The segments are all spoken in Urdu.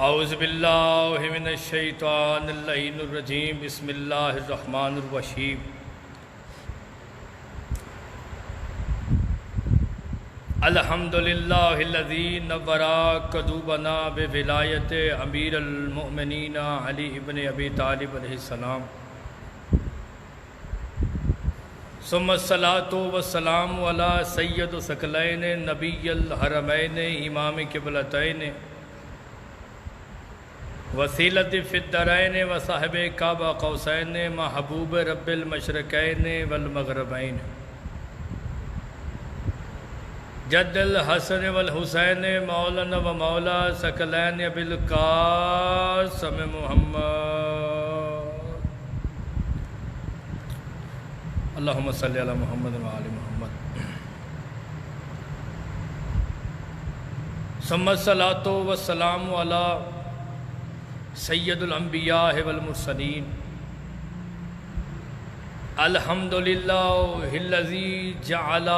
اعوذ باللہ من الشیطان اللعین الرجیم بسم اللہ الرحمن الرحیم الحمدللہ الذی نور قلوبنا بولایت امیر المؤمنین علی ابن ابی طالب علیہ السلام ثم الصلاۃ والسلام علی سید ثقلین نبی الحرمین امام قبلتین وسیلت فی الدارین وصاحب کعبہ قوسین محبوب رب المشرقین والمغربین جد الحسن والحسین مولانا و مولا ثقلین ابی القاسم محمد اللہم صلی علی محمد و آل محمد ثم الصلاۃ والسلام علی سید الانبیاء والمرسلین الحمدللہ الذی جعل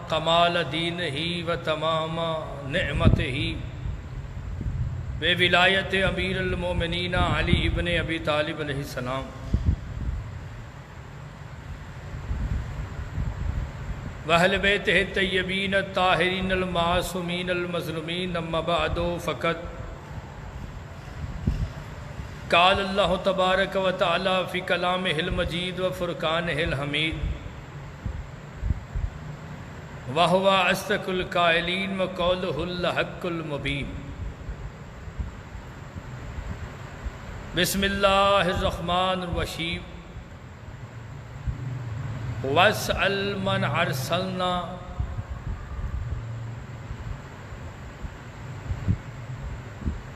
کمال دینہ و تمام نعمتہ بولایت امیر المؤمنین علی ابن ابی طالب علیہ السلام واہل بیتہ الطیبین الطاہرین المعصومین المظلومین اما بعد فقط قال اللہ تبارک و تعالی فی کلامہ المجید و فرقانہ الحمید وہو اصدق القائلین و قولہ الحق المبین بسم اللہ الرحمن الرحیم واسأل من ارسلنا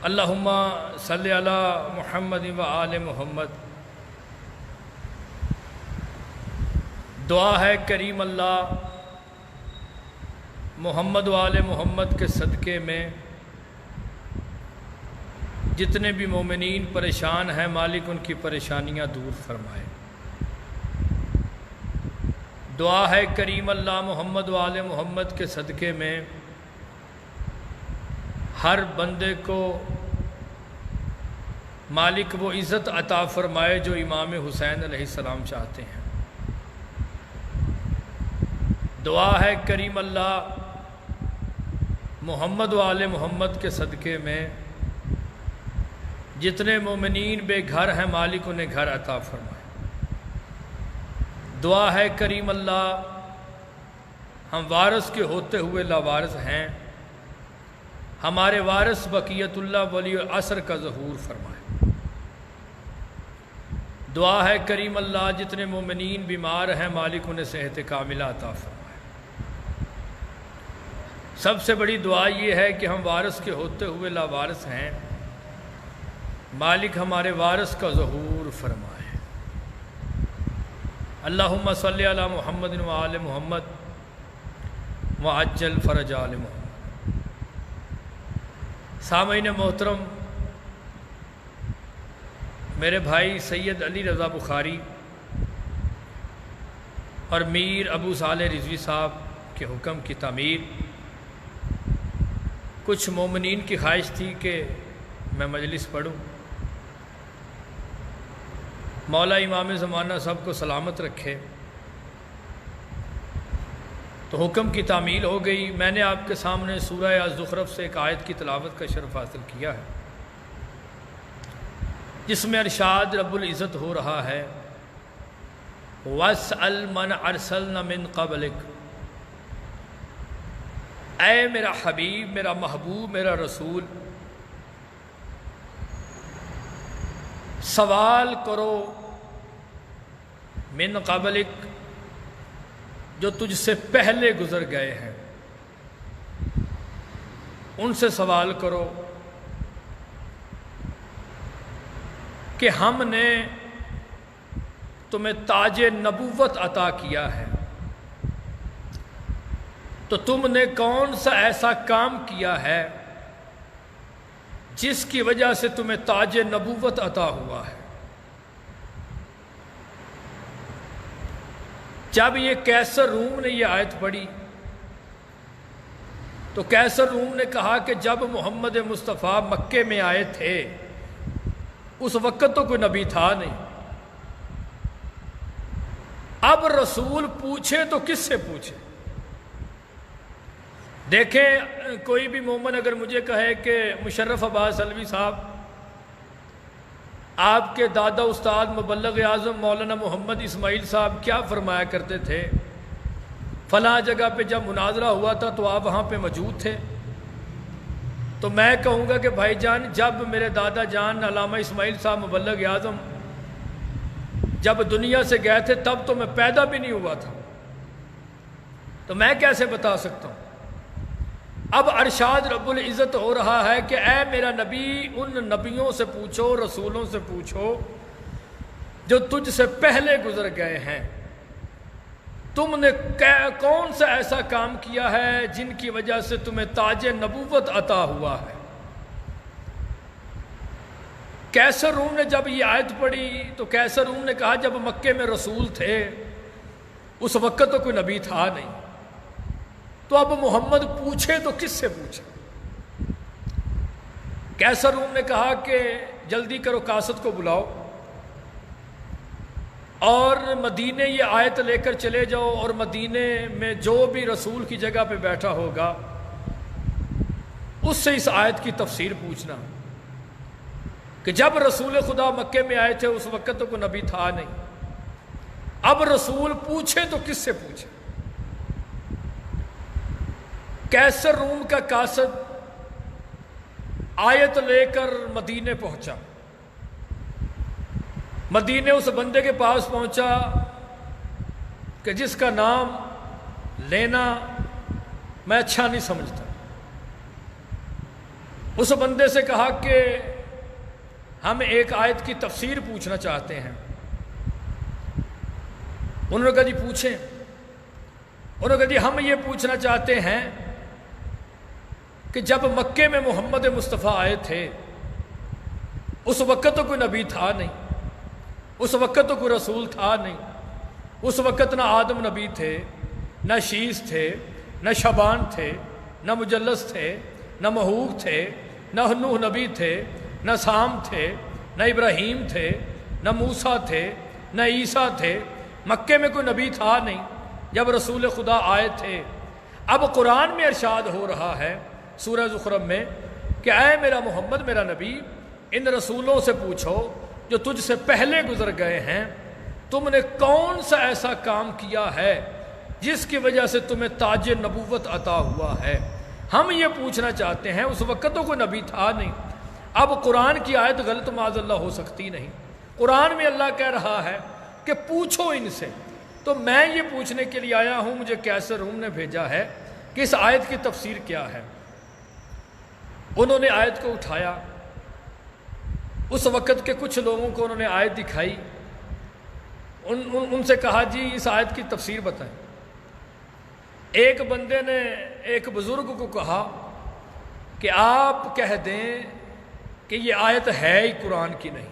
اللہم صلی علی محمد و آل محمد۔ دعا ہے کریم اللہ محمد و آل محمد کے صدقے میں جتنے بھی مومنین پریشان ہیں مالک ان کی پریشانیاں دور فرمائے۔ دعا ہے کریم اللہ محمد و آل محمد کے صدقے میں ہر بندے کو مالک وہ عزت عطا فرمائے جو امام حسین علیہ السلام چاہتے ہیں۔ دعا ہے کریم اللہ محمد و آل محمد کے صدقے میں جتنے مومنین بے گھر ہیں مالک انہیں گھر عطا فرمائے۔ دعا ہے کریم اللہ ہم وارث کے ہوتے ہوئے لاوارث ہیں، ہمارے وارث بقیت اللہ ولی العصر کا ظہور فرمائے۔ دعا ہے کریم اللہ جتنے مومنین بیمار ہیں مالک انہیں صحت کاملہ عطا فرمائے۔ سب سے بڑی دعا یہ ہے کہ ہم وارث کے ہوتے ہوئے لاوارث ہیں، مالک ہمارے وارث کا ظہور فرمائے۔ اللہم صلی علی محمد و آل محمد وعجل فرج آل محمد۔ سامعین محترم، میرے بھائی سید علی رضا بخاری اور میر ابو صالح رضوی صاحب کے حکم کی تعمیر، کچھ مومنین کی خواہش تھی کہ میں مجلس پڑھوں۔ مولا امام زمانہ سب کو سلامت رکھے، تو حکم کی تعمیل ہو گئی۔ میں نے آپ کے سامنے سورہ الزخرف سے ایک آیت کی تلاوت کا شرف حاصل کیا ہے، جس میں ارشاد رب العزت ہو رہا ہے وَاسْأَلْ مَنْ أَرْسَلْنَا مِنْ قَبْلِكَ، اے میرا حبیب، میرا محبوب، میرا رسول، سوال کرو من قبلک، جو تجھ سے پہلے گزر گئے ہیں ان سے سوال کرو کہ ہم نے تمہیں تاج نبوت عطا کیا ہے، تو تم نے کون سا ایسا کام کیا ہے جس کی وجہ سے تمہیں تاج نبوت عطا ہوا ہے۔ جب یہ قیصر روم نے یہ آیت پڑھی تو قیصر روم نے کہا کہ جب محمد مصطفیٰ مکے میں آئے تھے اس وقت تو کوئی نبی تھا نہیں، اب رسول پوچھے تو کس سے پوچھے؟ دیکھیں کوئی بھی مومن اگر مجھے کہے کہ مشرف عباس علوی صاحب آپ کے دادا استاد مبلغ اعظم مولانا محمد اسماعیل صاحب کیا فرمایا کرتے تھے، فلاں جگہ پہ جب مناظرہ ہوا تھا تو آپ وہاں پہ موجود تھے، تو میں کہوں گا کہ بھائی جان جب میرے دادا جان علامہ اسماعیل صاحب مبلغ اعظم جب دنیا سے گئے تھے تب تو میں پیدا بھی نہیں ہوا تھا، تو میں کیسے بتا سکتا ہوں؟ اب ارشاد رب العزت ہو رہا ہے کہ اے میرا نبی ان نبیوں سے پوچھو، رسولوں سے پوچھو جو تجھ سے پہلے گزر گئے ہیں، تم نے کون سا ایسا کام کیا ہے جن کی وجہ سے تمہیں تاج نبوت عطا ہوا ہے۔ قیصر روم نے جب یہ آیت پڑھی تو قیصر روم نے کہا جب مکے میں رسول تھے اس وقت تو کوئی نبی تھا نہیں، تو اب محمد پوچھے تو کس سے پوچھے؟ قیصر روم نے کہا کہ جلدی کرو قاصد کو بلاؤ اور مدینے یہ آیت لے کر چلے جاؤ، اور مدینے میں جو بھی رسول کی جگہ پہ بیٹھا ہوگا اس سے اس آیت کی تفسیر پوچھنا کہ جب رسول خدا مکے میں آئے تھے اس وقت تو کوئی نبی تھا نہیں، اب رسول پوچھے تو کس سے پوچھے؟ قیصر روم کا قاصد آیت لے کر مدینے پہنچا، مدینے اس بندے کے پاس پہنچا کہ جس کا نام لینا میں اچھا نہیں سمجھتا، اس بندے سے کہا کہ ہم ایک آیت کی تفسیر پوچھنا چاہتے ہیں۔ انہوں نے کہا جی پوچھیں۔ انہوں نے کہا جی ہم یہ پوچھنا چاہتے ہیں کہ جب مکے میں محمد مصطفیٰ آئے تھے اس وقت تو کوئی نبی تھا نہیں، اس وقت تو کوئی رسول تھا نہیں، اس وقت نہ آدم نبی تھے، نہ شیس تھے، نہ شبان تھے، نہ مجلس تھے، نہ محوق تھے، نہ نوح نبی تھے، نہ سام تھے، نہ ابراہیم تھے، نہ موسیٰ تھے، نہ عیسیٰ تھے، مکے میں کوئی نبی تھا نہیں جب رسول خدا آئے تھے۔ اب قرآن میں ارشاد ہو رہا ہے سورہ زخرف میں کہ اے میرا محمد میرا نبی ان رسولوں سے پوچھو جو تجھ سے پہلے گزر گئے ہیں تم نے کون سا ایسا کام کیا ہے جس کی وجہ سے تمہیں تاج نبوت عطا ہوا ہے۔ ہم یہ پوچھنا چاہتے ہیں، اس وقت تو کوئی نبی تھا نہیں، اب قرآن کی آیت غلط معاذ اللہ ہو سکتی نہیں، قرآن میں اللہ کہہ رہا ہے کہ پوچھو ان سے، تو میں یہ پوچھنے کے لیے آیا ہوں، مجھے قیصر روم نے بھیجا ہے کہ اس آیت کی تفسیر کیا ہے۔ انہوں نے آیت کو اٹھایا، اس وقت کے کچھ لوگوں کو انہوں نے آیت دکھائی، ان سے کہا جی اس آیت کی تفسیر بتائیں۔ ایک بندے نے ایک بزرگ کو کہا کہ آپ کہہ دیں کہ یہ آیت ہے ہی قرآن کی نہیں،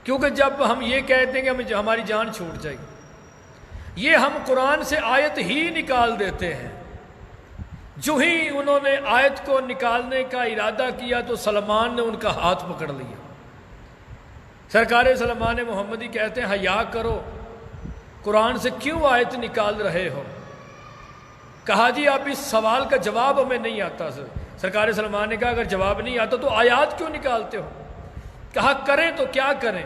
کیونکہ جب ہم یہ کہتے ہیں کہ ہماری جان چھوٹ جائے گی، یہ ہم قرآن سے آیت ہی نکال دیتے ہیں۔ جو ہی انہوں نے آیت کو نکالنے کا ارادہ کیا تو سلمان نے ان کا ہاتھ پکڑ لیا۔ سرکار سلمان محمدی کہتے ہیں حیا کرو، قرآن سے کیوں آیت نکال رہے ہو؟ کہا جی آپ اس سوال کا جواب ہمیں نہیں آتا۔ سرکار سلمان نے کہا اگر جواب نہیں آتا تو آیات کیوں نکالتے ہو؟ کہا کریں تو کیا کریں؟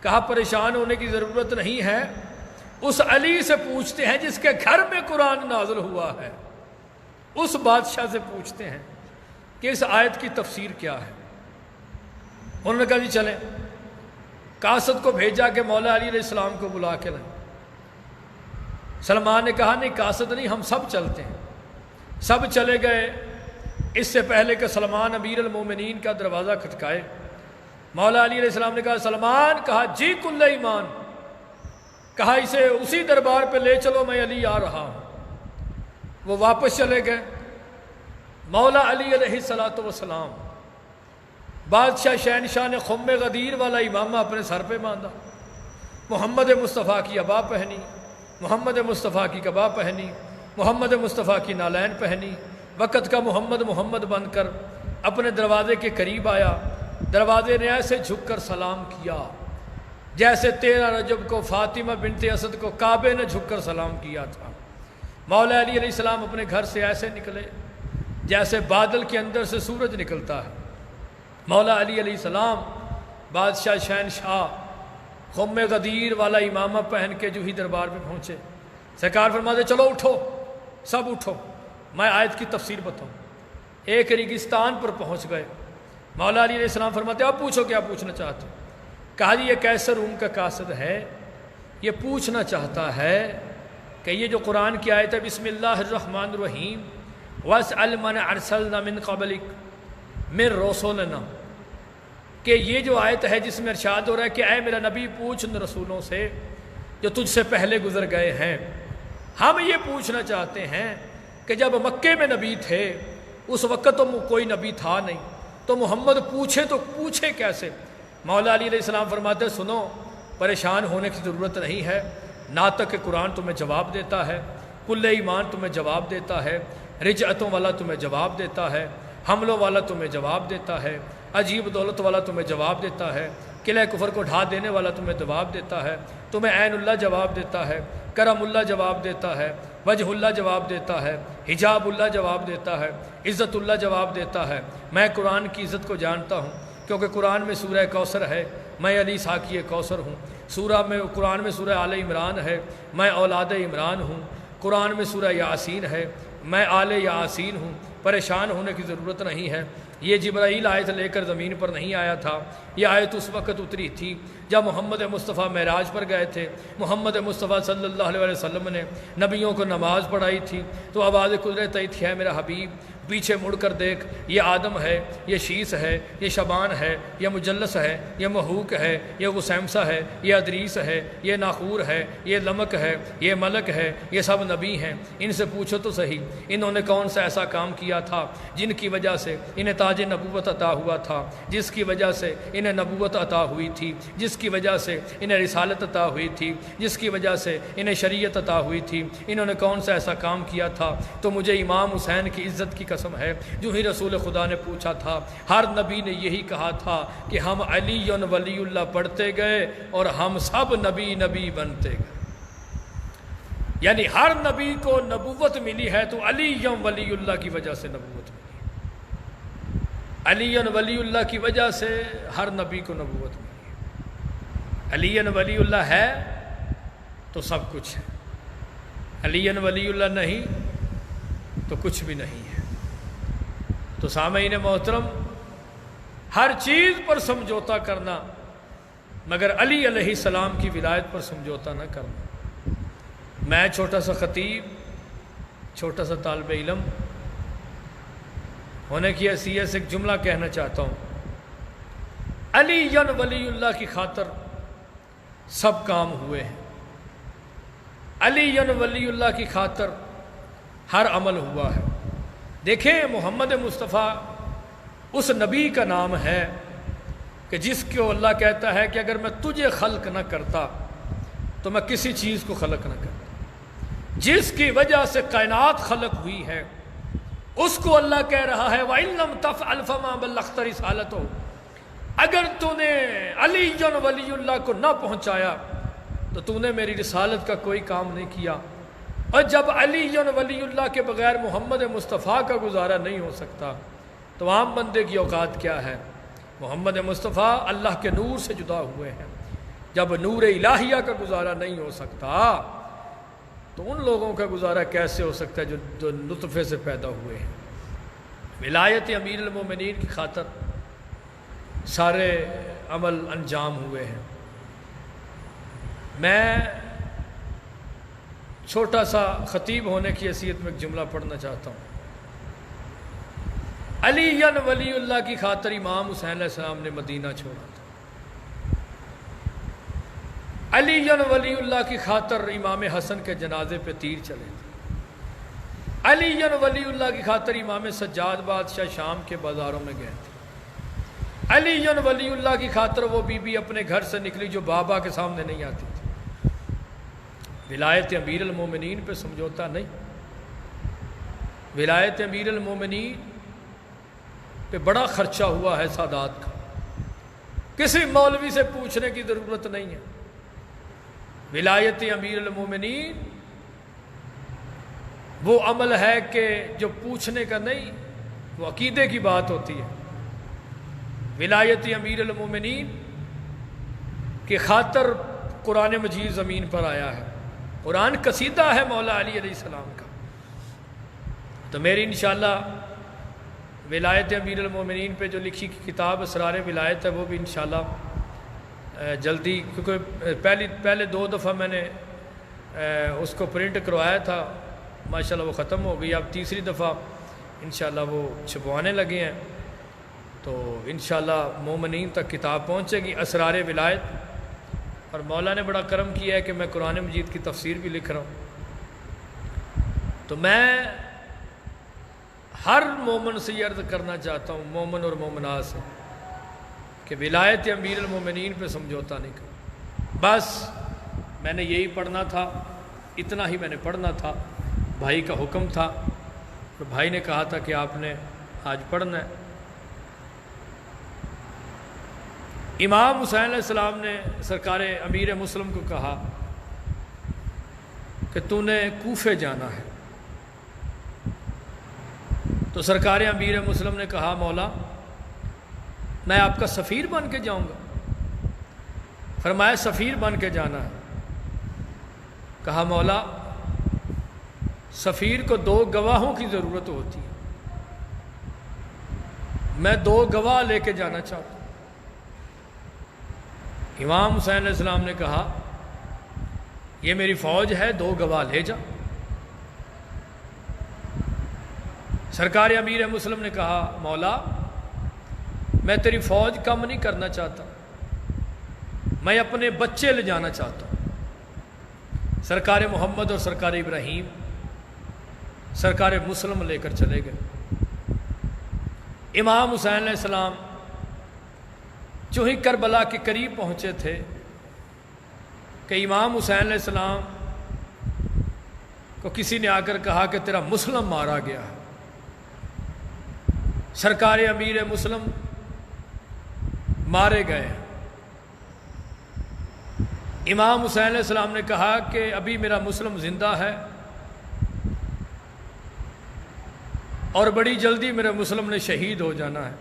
کہا پریشان ہونے کی ضرورت نہیں ہے، اس علی سے پوچھتے ہیں جس کے گھر میں قرآن نازل ہوا ہے، اس بادشاہ سے پوچھتے ہیں کہ اس آیت کی تفسیر کیا ہے۔ انہوں نے کہا جی چلیں، قاصد کو بھیجا کہ مولا علی علیہ السلام کو بلا کے لائیں۔ سلمان نے کہا نہیں قاصد نہیں، ہم سب چلتے ہیں۔ سب چلے گئے، اس سے پہلے کہ سلمان امیر المومنین کا دروازہ کھٹکائے، مولا علی علیہ السلام نے کہا سلمان، کہا جی کل ایمان، کہا اسے اسی دربار پہ لے چلو، میں علی آ رہا ہوں۔ وہ واپس چلے گئے۔ مولا علی علیہ السلام، بادشاہ شہنشاہ نے خم غدیر والا امامہ اپنے سر پہ باندھا، محمد مصطفیٰ کی عبا پہنی، محمد مصطفیٰ کی قبا پہنی، محمد مصطفیٰ کی نالین پہنی، وقت کا محمد محمد بن کر اپنے دروازے کے قریب آیا، دروازے نے ایسے جھک کر سلام کیا جیسے 13 رجب کو فاطمہ بنت اسد کو کعبے نے جھک کر سلام کیا تھا۔ مولا علی علیہ السلام اپنے گھر سے ایسے نکلے جیسے بادل کے اندر سے سورج نکلتا ہے۔ مولا علی علیہ السلام بادشاہ شہنشاہ خم غدیر والا امامہ پہن کے جو ہی دربار پہ پہنچے، سرکار فرماتے چلو اٹھو، سب اٹھو، میں آیت کی تفسیر بتاؤں۔ ایک ریگستان پر پہنچ گئے، مولا علی علیہ السلام فرماتے اب پوچھو کیا پوچھنا چاہتے ہو؟ کہا جی یہ کیسر روم کا قاصد ہے، یہ پوچھنا چاہتا ہے کہ یہ جو قرآن کی آیت ہے بسم اللہ الرحمن الرحیم وَاسْأَلْ مَنْ أَرْسَلْنَا مِنْ قَبْلِكَ مِنْ رُسُلِنَا، کہ یہ جو آیت ہے جس میں ارشاد ہو رہا ہے کہ اے میرا نبی پوچھ ان رسولوں سے جو تجھ سے پہلے گزر گئے ہیں۔ ہم یہ پوچھنا چاہتے ہیں کہ جب مکے میں نبی تھے اس وقت تو کوئی نبی تھا نہیں، تو محمد پوچھے تو پوچھے کیسے؟ مولا علی علیہ السلام فرماتے سنو، پریشان ہونے کی ضرورت نہیں ہے، ناطق قرآن تمہیں جواب دیتا ہے، کل ایمان تمہیں جواب دیتا ہے، رجعتوں والا تمہیں جواب دیتا ہے، حملوں والا تمہیں جواب دیتا ہے، عجیب دولت والا تمہیں جواب دیتا ہے، قلعہ کفر کو ڈھا دینے والا تمہیں جواب دیتا ہے، تمہیں عین اللہ جواب دیتا ہے، کرم اللہ جواب دیتا ہے، وجہ اللہ جواب دیتا ہے، حجاب اللہ جواب دیتا ہے، عزت اللہ جواب دیتا ہے۔ میں قرآن کی عزت کو جانتا ہوں کیونکہ قرآن میں سورہ کوثر ہے، میں علی ساقی کوثر ہوں۔ قرآن میں سورہ آل عمران ہے، میں اولاد عمران ہوں۔ قرآن میں سورہ یاسین ہے، میں آل یاسین ہوں۔ پریشان ہونے کی ضرورت نہیں ہے۔ یہ جبرائیل آیت لے کر زمین پر نہیں آیا تھا، یہ آیت اس وقت اتری تھی جب محمد مصطفیٰ معراج پر گئے تھے۔ محمد مصطفیٰ صلی اللہ علیہ وسلم نے نبیوں کو نماز پڑھائی تھی تو آواز قدرت آئی تھی، ہے میرا حبیب پیچھے مڑ کر دیکھ، یہ آدم ہے، یہ شیس ہے، یہ شبان ہے، یہ مجلس ہے، یہ محوک ہے، یہ غسیمسہ ہے، یہ ادریس ہے، یہ ناخور ہے، یہ لمک ہے، یہ ملک ہے، یہ سب نبی ہیں۔ ان سے پوچھو تو صحیح انہوں نے کون سا ایسا کام کیا تھا جن کی وجہ سے انہیں تاج نبوت عطا ہوا تھا، جس کی وجہ سے انہیں نبوت عطا ہوئی تھی، جس کی وجہ سے انہیں رسالت عطا ہوئی تھی، جس کی وجہ سے انہیں شریعت عطا ہوئی تھی۔ انہوں نے کون سا ایسا کام کیا تھا؟ تو مجھے امام حسین کی عزت کی قسم ہے، جو ہی رسول خدا نے پوچھا تھا ہر نبی نے یہی کہا تھا کہ ہم علی ولی اللہ پڑھتے گئے اور ہم سب نبی نبی بنتے گئے۔ یعنی ہر نبی کو نبوت ملی ہے تو علی ولی اللہ کی وجہ سے نبوت ملی، علی ولی اللہ کی وجہ سے ہر نبی کو نبوت ملی۔ علی ولی اللہ ہے تو سب کچھ ہے، علی ولی اللہ نہیں تو کچھ بھی نہیں ہے۔ تو سامعین محترم، ہر چیز پر سمجھوتا کرنا مگر علی علیہ السلام کی ولایت پر سمجھوتا نہ کرنا۔ میں چھوٹا سا خطیب، چھوٹا سا طالب علم ہونے کی حیثیت سے ایک جملہ کہنا چاہتا ہوں۔ علی ولی اللہ کی خاطر سب کام ہوئے ہیں، علی ولی اللہ کی خاطر ہر عمل ہوا ہے۔ دیکھیں محمد مصطفیٰ اس نبی کا نام ہے کہ جس کو اللہ کہتا ہے کہ اگر میں تجھے خلق نہ کرتا تو میں کسی چیز کو خلق نہ کرتا۔ جس کی وجہ سے کائنات خلق ہوئی ہے اس کو اللہ کہہ رہا ہے وَإِن لَمْ تَفْعَلْ فَمَا بَلَّغْتَ رِسَالَتَهُ، اگر تو نے علی ولی اللہ کو نہ پہنچایا تو تو نے میری رسالت کا کوئی کام نہیں کیا۔ اور جب علی ولی اللہ کے بغیر محمد مصطفیٰ کا گزارا نہیں ہو سکتا تو عام بندے کی اوقات کیا ہے؟ محمد مصطفیٰ اللہ کے نور سے جدا ہوئے ہیں۔ جب نور الہیہ کا گزارا نہیں ہو سکتا تو ان لوگوں کا گزارا کیسے ہو سکتا ہے جو نطفے سے پیدا ہوئے ہیں؟ ولایت امیر المومنین کی خاطر سارے عمل انجام ہوئے ہیں۔ میں چھوٹا سا خطیب ہونے کی حیثیت میں ایک جملہ پڑھنا چاہتا ہوں۔ علی ولی اللہ کی خاطر امام حسین علیہ السلام نے مدینہ چھوڑا تھا، علی ولی اللہ کی خاطر امام حسن کے جنازے پہ تیر چلے تھے، علی ولی اللہ کی خاطر امام سجاد بادشاہ شام کے بازاروں میں گئے تھے، علی ولی اللہ کی خاطر وہ بی بی اپنے گھر سے نکلی جو بابا کے سامنے نہیں آتی تھی۔ ولایت امیر المومنین پہ سمجھوتا نہیں، ولایت امیر المومنین پہ بڑا خرچہ ہوا ہے سادات کا، کسی مولوی سے پوچھنے کی ضرورت نہیں ہے۔ ولایت امیر المومنین وہ عمل ہے کہ جو پوچھنے کا نہیں، وہ عقیدے کی بات ہوتی ہے۔ ولایت امیر المومنین کی خاطر قرآن مجید زمین پر آیا ہے، قرآن قصیدہ ہے مولا علی علیہ السلام کا۔ تو میری انشاءاللہ ولایت امیر المومنین پہ جو لکھی کتاب اسرار ولایت ہے وہ بھی انشاءاللہ جلدی، کیونکہ پہلے 2 دفعہ میں نے اس کو پرنٹ کروایا تھا، ماشاءاللہ وہ ختم ہو گئی، اب تیسری دفعہ انشاءاللہ وہ چھپوانے لگے ہیں، تو انشاءاللہ مومنین تک کتاب پہنچے گی اسرار ولایت۔ اور مولا نے بڑا کرم کیا ہے کہ میں قرآن مجید کی تفسیر بھی لکھ رہا ہوں۔ تو میں ہر مومن سے یہ عرض کرنا چاہتا ہوں، مومن اور مومنات سے، کہ ولایت امیر المومنین پہ سمجھوتا نہیں کرو۔ بس میں نے یہی پڑھنا تھا، اتنا ہی میں نے پڑھنا تھا، بھائی کا حکم تھا، اور بھائی نے کہا تھا کہ آپ نے آج پڑھنا ہے۔ امام حسین علیہ السلام نے سرکار امیر مسلم کو کہا کہ تو نے کوفے جانا ہے، تو سرکار امیر مسلم نے کہا مولا میں آپ کا سفیر بن کے جاؤں گا۔ فرمایا سفیر بن کے جانا ہے۔ کہا مولا سفیر کو 2 گواہوں کی ضرورت ہوتی ہے، میں 2 گواہ لے کے جانا چاہتا ہوں۔ امام حسین علیہ السلام نے کہا یہ میری فوج ہے، 2 گواہ لے جا۔ سرکار امیر مسلم نے کہا مولا میں تیری فوج کم نہیں کرنا چاہتا، میں اپنے بچے لے جانا چاہتا ہوں۔ سرکار محمد اور سرکار ابراہیم سرکار مسلم لے کر چلے گئے۔ امام حسین علیہ السلام جو ہی کربلا کے قریب پہنچے تھے کہ امام حسین علیہ السلام کو کسی نے آ کر کہا کہ تیرا مسلم مارا گیا ہے۔ سرکار امیر مسلم مارے گئے۔ امام حسین علیہ السلام نے کہا کہ ابھی میرا مسلم زندہ ہے اور بڑی جلدی میرے مسلم نے شہید ہو جانا ہے۔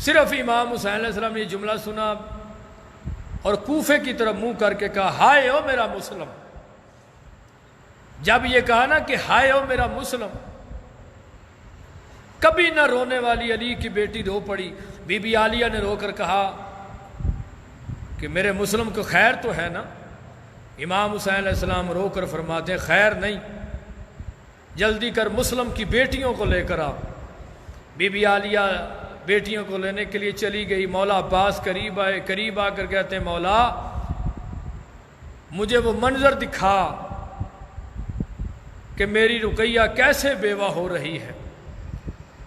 صرف امام حسین علیہ السلام نے یہ جملہ سنا اور کوفے کی طرف منہ کر کے کہا ہائے او میرا مسلم۔ جب یہ کہا نا کہ ہائے او میرا مسلم، کبھی نہ رونے والی علی کی بیٹی رو پڑی۔ بی بی عالیہ نے رو کر کہا کہ میرے مسلم کو خیر تو ہے نا؟ امام حسین علیہ السلام رو کر فرماتے ہیں خیر نہیں، جلدی کر مسلم کی بیٹیوں کو لے کر آ۔ بی بی عالیہ بیٹیوں کو لینے کے لیے چلی گئی۔ مولا عباس قریب آئے، قریب آ کر کہتے ہیں مولا مجھے وہ منظر دکھا کہ میری رقیہ کیسے بیوہ ہو رہی ہے۔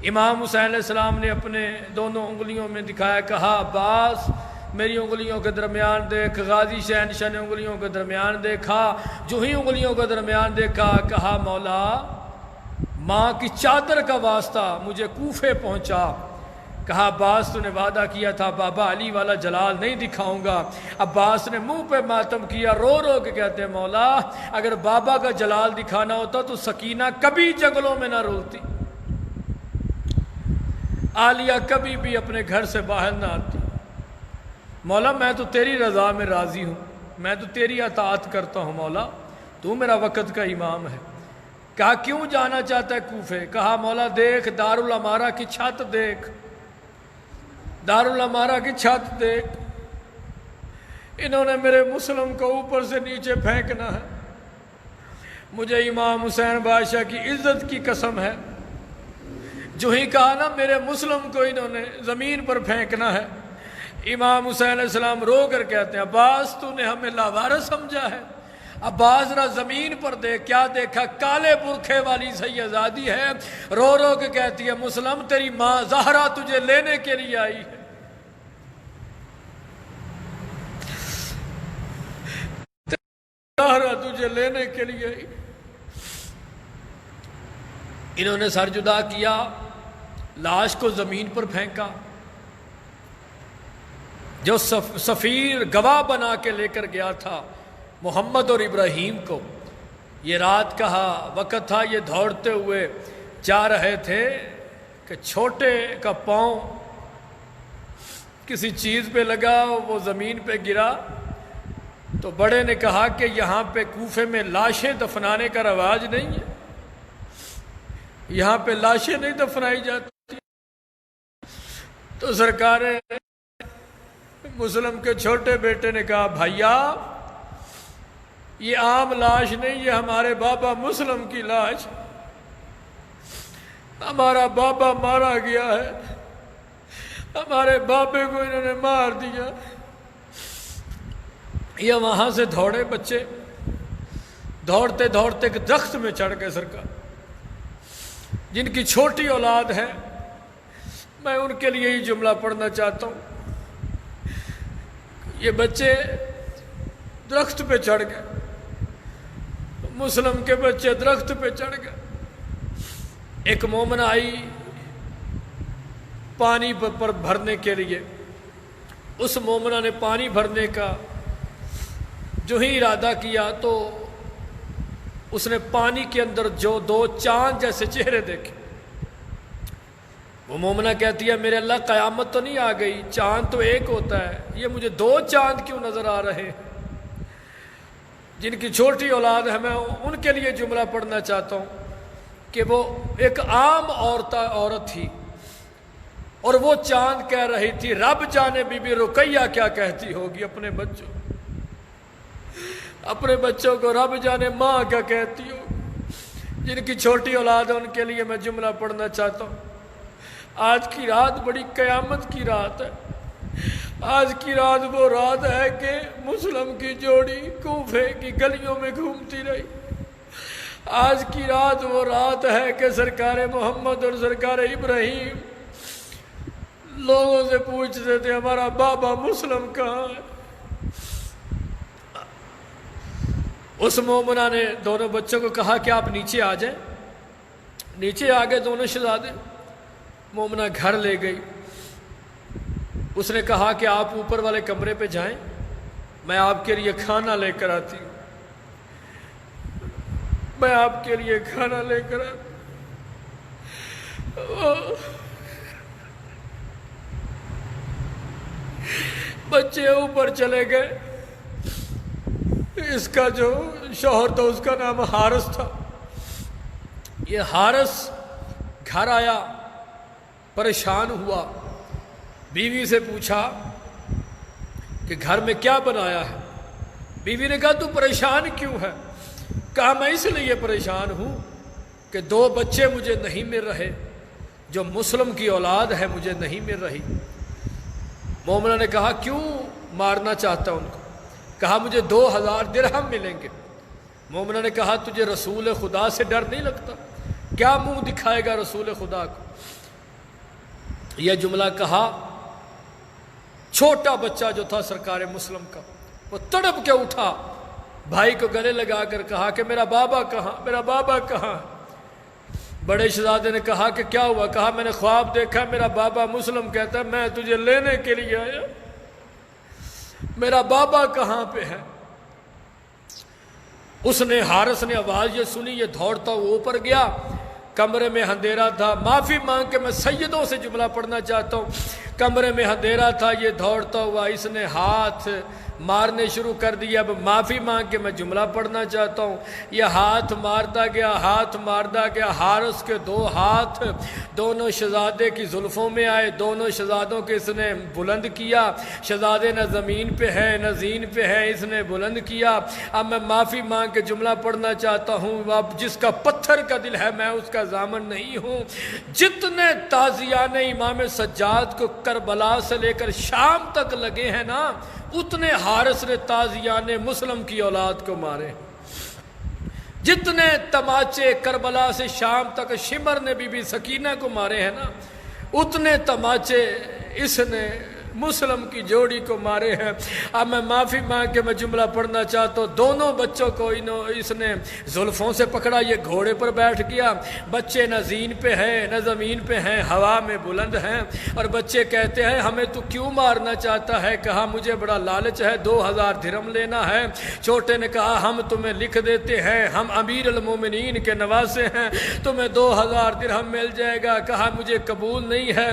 امام حسین علیہ السلام نے اپنے دونوں انگلیوں میں دکھایا، کہا عباس میری انگلیوں کے درمیان دیکھ۔ غازی شہنشاہ نے انگلیوں کے درمیان دیکھا، جو ہی انگلیوں کے درمیان دیکھا کہا مولا ماں کی چادر کا واسطہ مجھے کوفے پہنچا۔ کہا عباس تو نے وعدہ کیا تھا بابا علی والا جلال نہیں دکھاؤں گا۔ عباس نے منہ پہ ماتم کیا، رو رو کے کہتے ہیں مولا اگر بابا کا جلال دکھانا ہوتا تو سکینہ کبھی جنگلوں میں نہ رولتی، عالیہ کبھی بھی اپنے گھر سے باہر نہ آتی۔ مولا میں تو تیری رضا میں راضی ہوں، میں تو تیری اطاعت کرتا ہوں مولا، تو میرا وقت کا امام ہے۔ کہا کیوں جانا چاہتا ہے کوفے؟ کہا مولا دیکھ دارالعمارہ کی چھت دیکھ، دارالعمارہ کی چھت دیکھ، انہوں نے میرے مسلم کو اوپر سے نیچے پھینکنا ہے۔ مجھے امام حسین بادشاہ کی عزت کی قسم ہے، جو ہی کہا نا میرے مسلم کو انہوں نے زمین پر پھینکنا ہے۔ امام حسین علیہ السلام رو کر کہتے ہیں عباس تو نے ہمیں لاوارث سمجھا ہے؟ عباس ذرا زمین پر دیکھ، کیا دیکھا؟ کالے برقعے والی سیدزادی ہے، رو رو کے کہتی ہے مسلم تیری ماں زہرا تجھے لینے کے لیے آئی ہے۔ آ رہا تجھے لینے کے لیے۔ انہوں نے سر جدا کیا، لاش کو زمین پر پھینکا۔ جو سفیر گواہ بنا کے لے کر گیا تھا محمد اور ابراہیم کو، یہ رات کا وقت تھا، یہ دوڑتے ہوئے جا رہے تھے کہ چھوٹے کا پاؤں کسی چیز پہ لگا، وہ زمین پہ گرا، تو بڑے نے کہا کہ یہاں پہ کوفے میں لاشیں دفنانے کا رواج نہیں ہے، یہاں پہ لاشیں نہیں دفنائی جاتی۔ تو سرکار مسلم کے چھوٹے بیٹے نے کہا بھائیا یہ عام لاش نہیں، یہ ہمارے بابا مسلم کی لاش، ہمارا بابا مارا گیا ہے، ہمارے بابے کو انہوں نے مار دیا۔ یہ وہاں سے دوڑے بچے، دوڑتے دوڑتے ایک درخت میں چڑھ گئے۔ سرکار جن کی چھوٹی اولاد ہے، میں ان کے لیے یہ جملہ پڑھنا چاہتا ہوں۔ یہ بچے درخت پہ چڑھ گئے، مسلم کے بچے درخت پہ چڑھ گئے۔ ایک مومنہ آئی پانی پر بھرنے کے لیے، اس مومنہ نے پانی بھرنے کا جو ہی ارادہ کیا تو اس نے پانی کے اندر جو دو چاند جیسے چہرے دیکھے۔ وہ مومنہ کہتی ہے میرے اللہ قیامت تو نہیں آ گئی، چاند تو ایک ہوتا ہے، یہ مجھے دو چاند کیوں نظر آ رہے ہیں؟ جن کی چھوٹی اولاد ہے میں ان کے لیے جملہ پڑھنا چاہتا ہوں کہ وہ ایک عام عورت تھی اور وہ چاند کہہ رہی تھی رب جانے بی بی رقیہ کیا کہتی ہوگی اپنے بچوں کو، رب جانے ماں کیا کہتی ہوگی۔ جن کی چھوٹی اولاد ہے ان کے لیے میں جملہ پڑھنا چاہتا ہوں۔ آج کی رات بڑی قیامت کی رات ہے۔ آج کی رات وہ رات ہے کہ مسلم کی جوڑی کوفے کی گلیوں میں گھومتی رہی۔ آج کی رات وہ رات ہے کہ سرکار محمد اور سرکار ابراہیم لوگوں سے پوچھتے تھے ہمارا بابا مسلم کہاں ہے۔ اس مومنہ نے دونوں بچوں کو کہا کہ آپ نیچے آ جائیں۔ نیچے آ گئے دونوں شہزادے، مومنہ گھر لے گئی۔ اس نے کہا کہ آپ اوپر والے کمرے پہ جائیں، میں آپ کے لیے کھانا لے کر آتی ہوں، میں آپ کے لیے کھانا لے کر آتی ہوں۔ بچے اوپر چلے گئے۔ اس کا جو شوہر تھا اس کا نام حارث تھا۔ یہ حارث گھر آیا، پریشان ہوا، بیوی سے پوچھا کہ گھر میں کیا بنایا ہے؟ بیوی نے کہا تو پریشان کیوں ہے؟ کہا میں اس لیے پریشان ہوں کہ دو بچے مجھے نہیں مل رہے، جو مسلم کی اولاد ہے مجھے نہیں مل رہی۔ مومنہ نے کہا کیوں مارنا چاہتا ان کو؟ کہا مجھے 2000 درہم ملیں گے۔ مومنہ نے کہا تجھے رسول خدا سے ڈر نہیں لگتا؟ کیا منہ دکھائے گا رسول خدا کو؟ یہ جملہ کہا، چھوٹا بچہ جو تھا سرکار مسلم کا وہ تڑپ کے اٹھا، بھائی کو گلے لگا کر کہا کہ میرا بابا کہاں، میرا بابا کہاں؟ بڑے شہزادے نے کہا کہ کیا ہوا؟ کہا میں نے خواب دیکھا، میرا بابا مسلم کہتا ہے میں تجھے لینے کے لیے آیا، میرا بابا کہاں پہ ہے؟ اس نے حارث نے آواز یہ سنی، یہ دوڑتا ہوا اوپر گیا، کمرے میں اندھیرا تھا۔ معافی مانگ کے میں سیدوں سے جملہ پڑھنا چاہتا ہوں، کمرے میں اندھیرا تھا، یہ دوڑتا ہوا اس نے ہاتھ مارنے شروع کر دیا۔ اب معافی مانگ کے میں جملہ پڑھنا چاہتا ہوں۔ یہ ہاتھ مارتا گیا، ہاتھ مارتا گیا، حارث کے دو ہاتھ دونوں شہزادے کی زلفوں میں آئے، دونوں شہزادوں کے اس نے بلند کیا۔ شہزادے نہ زمین پہ ہے نہ زین پہ ہے، اس نے بلند کیا۔ اب میں معافی مانگ کے جملہ پڑھنا چاہتا ہوں، اب جس کا پتھر کا دل ہے میں اس کا ضامن نہیں ہوں۔ جتنے تازیان امام سجاد کو کربلا سے لے کر شام تک لگے ہیں نا، اتنے حارث نے تازیان مسلم کی اولاد کو مارے۔ جتنے تماچے کربلا سے شام تک شمر نے بی بی سکینہ کو مارے ہیں نا، اتنے تماچے اس نے مسلم کی جوڑی کو مارے ہیں۔ اب میں معافی مانگ کے میں جملہ پڑھنا چاہتا ہوں، دونوں بچوں کو اس نے زلفوں سے پکڑا، یہ گھوڑے پر بیٹھ گیا، بچے نہ زین پہ ہیں نہ زمین پہ ہیں، ہوا میں بلند ہیں، اور بچے کہتے ہیں ہمیں تو کیوں مارنا چاہتا ہے؟ کہا مجھے بڑا لالچ ہے، 2000 درہم لینا ہے۔ چھوٹے نے کہا ہم تمہیں لکھ دیتے ہیں، ہم امیر المومنین کے نواسے ہیں، تمہیں 2000 درہم مل جائے گا۔ کہا مجھے قبول نہیں ہے۔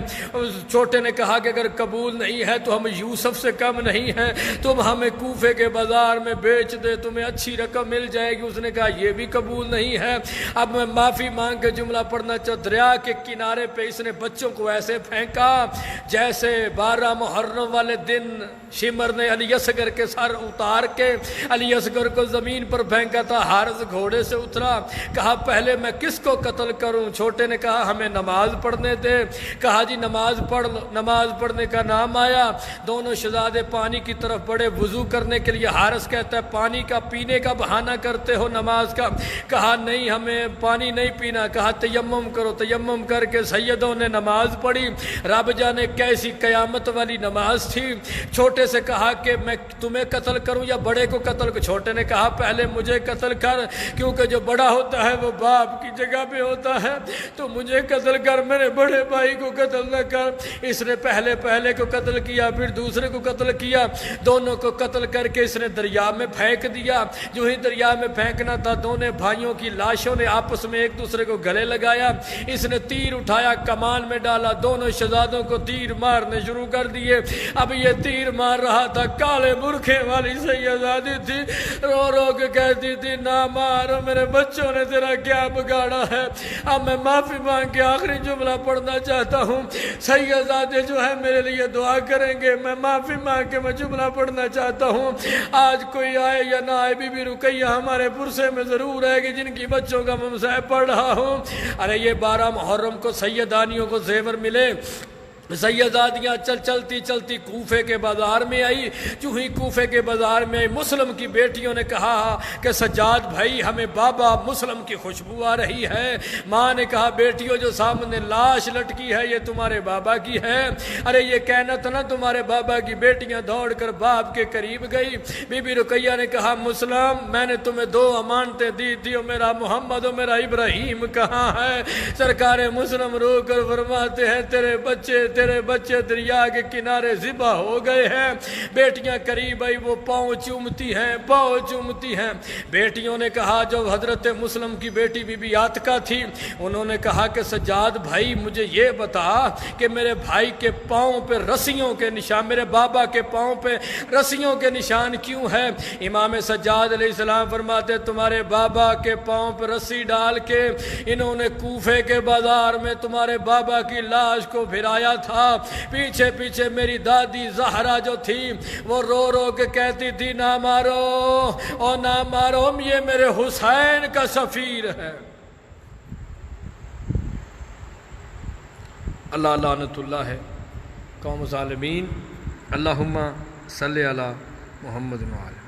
چھوٹے نے کہا کہ اگر قبول نہیں ہے تو ہم یوسف سے کم نہیں ہیں، تم ہمیں کوفے کے بازار میں بیچ دے، تمہیں اچھی رقم مل جائے گی۔ اس نے کہا یہ بھی قبول نہیں ہے۔ اب میں معافی مانگ کے جملہ پڑھنا چاہتا، دریا کے کنارے پہ اس نے بچوں کو ایسے پھینکا جیسے 12 محرم والے دن شمر نے علی اصغر کے سر اتار کے علی اصغر کو زمین پر پھینکا تھا۔ حارث گھوڑے سے اترا، کہا پہلے میں کس کو قتل کروں؟ چھوٹے نے کہا ہمیں نماز پڑھنے دے۔ کہا جی نماز پڑھ لو۔ نماز پڑھنے کا نام آیا، دونوں شہزادے پانی کی طرف بڑے وضو کرنے کے لیے۔ حارث کہتا ہے پانی کا پینے کا بہانہ کرتے ہو نماز کا؟ کہا نہیں ہمیں پانی نہیں پینا۔ کہا تیمم کرو۔ تیمم کر کے سیدوں نے نماز پڑھی، رب جانے کیسی قیامت والی نماز تھی۔ چھوٹے سے کہا کہ میں تمہیں قتل کروں یا بڑے کو قتل کروں؟ چھوٹے نے کہا پہلے مجھے قتل کر، کیونکہ جو بڑا ہوتا ہے وہ باپ کی جگہ پہ ہوتا ہے، تو مجھے قتل کر، میرے بڑے بھائی کو قتل نہ کر۔ اس نے پہلے کو قتل کیا، پھر دوسرے کو قتل کیا، دونوں کو قتل کر کے اس نے دریا میں پھینک دیا۔ جو ہی دریا میں پھینکنا تھا، دونوں بھائیوں کی لاشوں نے آپس میں ایک دوسرے کو گلے لگایا۔ اس نے تیر اٹھایا، کمان میں ڈالا، دونوں شہزادوں کو تیر مارنے شروع کر دیے۔ اب یہ تیر مار رہا تھا، کالے برقعے والی سیدادی تھی، رو رو کے کہتی تھی نہ مار، میرے بچوں نے تیرا کیا بگاڑا ہے؟ اب میں معافی مانگ کے آخری جملہ پڑھنا چاہتا ہوں، سیدادے جو ہے میرے لیے دعا کریں گے۔ میں معافی مانگ کے میں جملہ پڑھنا چاہتا ہوں، آج کوئی آئے یا نہ آئے، بی بی رقیہ ہمارے پرسے میں ضرور ہے کہ جن کی بچوں کا میں مسائب پڑھ رہا ہوں۔ ارے یہ 12 محرم کو سیدانیوں کو زیور ملے، سیدادیاں چلتی کوفے کے بازار میں آئی۔ جو ہی کوفے کے بازار میں آئی، مسلم کی بیٹیوں نے کہا کہ سجاد بھائی ہمیں بابا مسلم کی خوشبو آ رہی ہے۔ ماں نے کہا بیٹیوں جو سامنے لاش لٹکی ہے یہ تمہارے بابا کی ہے۔ ارے یہ کہنا تھا نا تمہارے بابا کی۔ بیٹیاں دوڑ کر باپ کے قریب گئی۔ بی بی رقیہ نے کہا مسلم میں نے تمہیں 2 امانتیں دی تھی، اور میرا محمد اور میرا ابراہیم کہاں ہے؟ سرکار مسلم رو کر فرماتے ہیں تیرے بچے دریا کے کنارے ذبح ہو گئے ہیں۔ بیٹیاں قریب آئی، وہ پاؤں چومتی ہیں۔ بیٹیوں نے کہا، جو حضرت مسلم کی بیٹی بی بی عاتقہ تھی، انہوں نے کہا کہ سجاد بھائی مجھے یہ بتا کہ میرے بھائی کے پاؤں پہ رسیوں کے نشان، میرے بابا کے پاؤں پہ رسیوں کے نشان کیوں ہے؟ امام سجاد علیہ السلام فرماتے تمہارے بابا کے پاؤں پہ رسی ڈال کے انہوں نے کوفے کے بازار میں تمہارے بابا کی لاش کو پھرایا تھا۔ پیچھے میری دادی زہرا جو تھی وہ رو رو کے کہتی تھی نہ مارو اور نہ مارو، یہ میرے حسین کا سفیر ہے۔ اللہ لعنت اللہ ہے قوم ظالمین۔ اللہم صلی علی محمد وعلی